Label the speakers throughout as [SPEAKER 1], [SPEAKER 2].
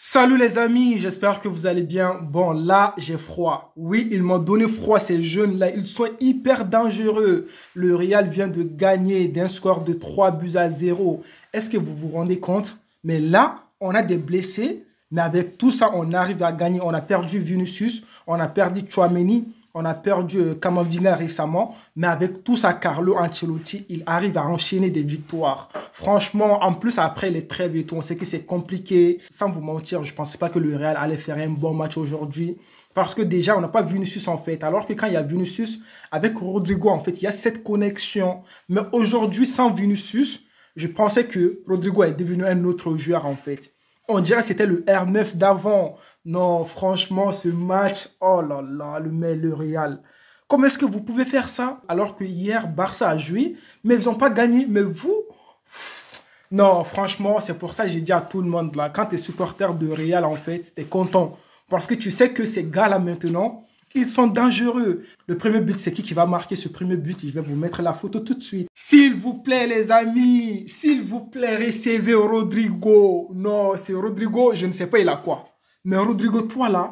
[SPEAKER 1] Salut les amis, j'espère que vous allez bien. Bon, là, j'ai froid. Oui, ils m'ont donné froid, ces jeunes-là. Ils sont hyper dangereux. Le Real vient de gagner d'un score de 3 buts à 0. Est-ce que vous vous rendez compte? Mais là, on a des blessés. Mais avec tout ça, on arrive à gagner. On a perdu Vinicius, on a perdu Tchouaméni, on a perdu Camavinga récemment. Mais avec tout ça, Carlo Ancelotti, il arrive à enchaîner des victoires. Franchement, en plus, après les trêves et tout, on sait que c'est compliqué. Sans vous mentir, je ne pensais pas que le Real allait faire un bon match aujourd'hui. Parce que déjà, on n'a pas Vinicius en fait. Alors que quand il y a Vinicius, avec Rodrigo, en fait, il y a cette connexion. Mais aujourd'hui, sans Vinicius, je pensais que Rodrigo est devenu un autre joueur en fait. On dirait que c'était le R9 d'avant. Non, franchement, ce match, oh là là, le Real. Comment est-ce que vous pouvez faire ça alors que hier, Barça a joué, mais ils n'ont pas gagné. Mais vous, non, franchement, c'est pour ça que j'ai dit à tout le monde là, quand tu es supporter de Real, en fait, tu es content. Parce que tu sais que ces gars-là maintenant, ils sont dangereux. Le premier but, c'est qui va marquer ce premier but? Je vais vous mettre la photo tout de suite. S'il vous plaît, les amis, s'il vous plaît, recevez Rodrigo. Non, c'est Rodrigo, je ne sais pas il a quoi. Mais Rodrigo, toi là,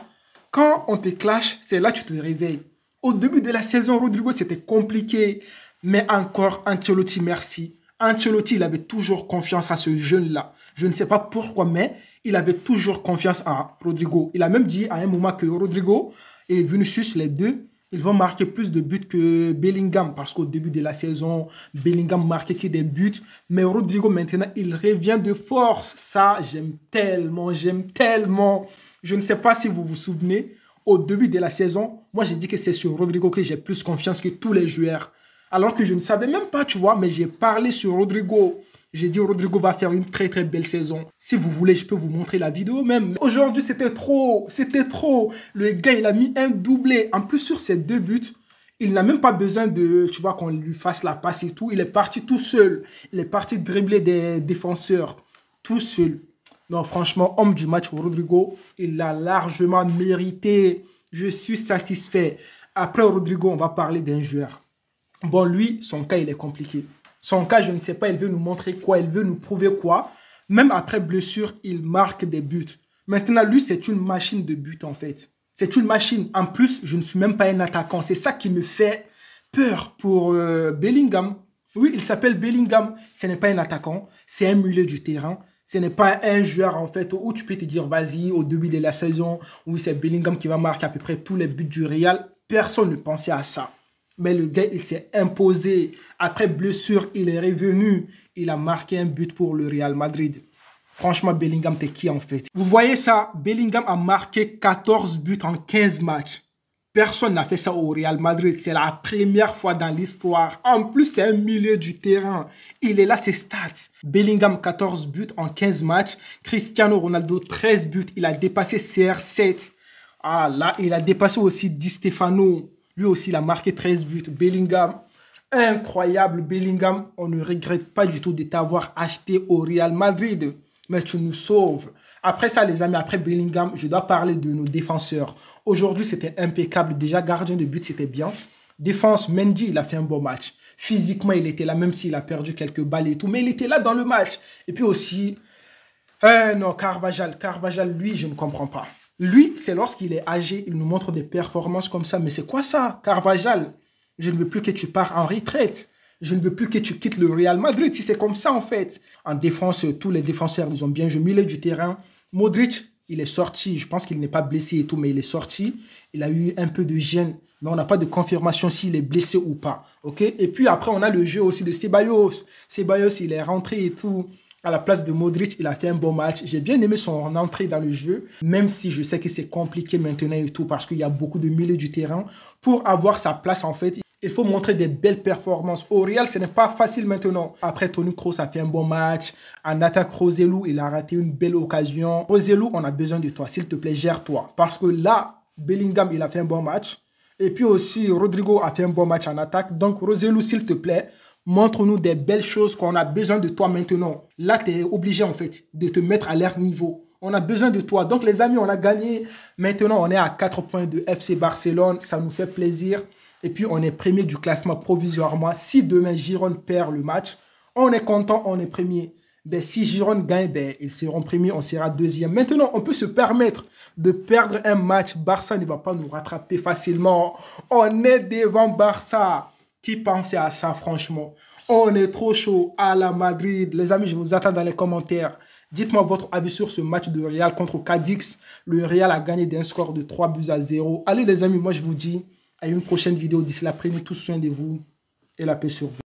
[SPEAKER 1] quand on te clash, c'est là que tu te réveilles. Au début de la saison, Rodrigo, c'était compliqué. Mais encore, Ancelotti, merci. Ancelotti, il avait toujours confiance à ce jeune-là. Je ne sais pas pourquoi, mais il avait toujours confiance à Rodrigo. Il a même dit à un moment que Rodrigo et Vinicius, les deux, ils vont marquer plus de buts que Bellingham. Parce qu'au début de la saison, Bellingham marquait que des buts. Mais Rodrigo, maintenant, il revient de force. Ça, j'aime tellement, j'aime tellement. Je ne sais pas si vous vous souvenez, au début de la saison, moi, j'ai dit que c'est sur Rodrigo que j'ai plus confiance que tous les joueurs. Alors que je ne savais même pas, tu vois, mais j'ai parlé sur Rodrigo. J'ai dit Rodrigo va faire une très très belle saison. Si vous voulez, je peux vous montrer la vidéo même. Aujourd'hui, c'était trop. C'était trop. Le gars, il a mis un doublé. En plus, sur ces deux buts, il n'a même pas besoin de, tu vois, qu'on lui fasse la passe et tout. Il est parti tout seul. Il est parti dribbler des défenseurs. Tout seul. Non, franchement, homme du match, Rodrigo, il l'a largement mérité. Je suis satisfait. Après Rodrigo, on va parler d'un joueur. Bon, lui, son cas, il est compliqué. Son cas, je ne sais pas, il veut nous montrer quoi, il veut nous prouver quoi. Même après blessure, il marque des buts. Maintenant, lui, c'est une machine de but, en fait. C'est une machine. En plus, je ne suis même pas un attaquant. C'est ça qui me fait peur pour Bellingham. Oui, il s'appelle Bellingham. Ce n'est pas un attaquant, c'est un milieu du terrain. Ce n'est pas un joueur, en fait, où tu peux te dire, vas-y, au début de la saison, oui, c'est Bellingham qui va marquer à peu près tous les buts du Real. Personne ne pensait à ça. Mais le gars, il s'est imposé. Après blessure, il est revenu. Il a marqué un but pour le Real Madrid. Franchement, Bellingham, t'es qui en fait? Vous voyez ça? Bellingham a marqué 14 buts en 15 matchs. Personne n'a fait ça au Real Madrid. C'est la première fois dans l'histoire. En plus, c'est un milieu du terrain. Il est là, ses stats. Bellingham, 14 buts en 15 matchs. Cristiano Ronaldo, 13 buts. Il a dépassé CR7. Ah là, il a dépassé aussi Di Stefano. Lui aussi, il a marqué 13 buts. Bellingham, incroyable Bellingham. On ne regrette pas du tout de t'avoir acheté au Real Madrid. Mais tu nous sauves. Après ça, les amis, après Bellingham, je dois parler de nos défenseurs. Aujourd'hui, c'était impeccable. Déjà, gardien de but, c'était bien. Défense, Mendy, il a fait un bon match. Physiquement, il était là, même s'il a perdu quelques balles et tout. Mais il était là dans le match. Et puis aussi, non, Carvajal. Carvajal, lui, je ne comprends pas. Lui, c'est lorsqu'il est âgé, il nous montre des performances comme ça. Mais c'est quoi ça, Carvajal? Je ne veux plus que tu pars en retraite. Je ne veux plus que tu quittes le Real Madrid. Si c'est comme ça, en fait. En défense, tous les défenseurs, ils ont bien joué. Milieu du terrain. Modric, il est sorti. Je pense qu'il n'est pas blessé et tout, mais il est sorti. Il a eu un peu de gêne. Mais on n'a pas de confirmation s'il est blessé ou pas. OK? Et puis après, on a le jeu aussi de Ceballos. Ceballos, il est rentré et tout. À la place de Modric, il a fait un bon match. J'ai bien aimé son entrée dans le jeu, même si je sais que c'est compliqué maintenant et tout, parce qu'il y a beaucoup de milieux du terrain. Pour avoir sa place, en fait, il faut montrer des belles performances. Au Real, ce n'est pas facile maintenant. Après, Toni Kroos a fait un bon match. En attaque, Roselu, il a raté une belle occasion. Roselu, on a besoin de toi. S'il te plaît, gère-toi. Parce que là, Bellingham, il a fait un bon match. Et puis aussi, Rodrigo a fait un bon match en attaque. Donc, Roselu, s'il te plaît, montre-nous des belles choses qu'on a besoin de toi maintenant. Là, tu es obligé en fait de te mettre à leur niveau. On a besoin de toi. Donc les amis, on a gagné. Maintenant, on est à 4 points de FC Barcelone. Ça nous fait plaisir. Et puis, on est premier du classement provisoirement. Si demain, Girona perd le match, on est content, on est premier. Ben, si Girona gagne, ben, ils seront premiers, on sera deuxième. Maintenant, on peut se permettre de perdre un match. Barça ne va pas nous rattraper facilement. On est devant Barça. Qui pensait à ça, franchement? On est trop chaud à la Madrid. Les amis, je vous attends dans les commentaires. Dites-moi votre avis sur ce match de Real contre Cadix. Le Real a gagné d'un score de 3-0. Allez les amis, moi je vous dis à une prochaine vidéo. D'ici là, prenez tous soin de vous et la paix sur vous.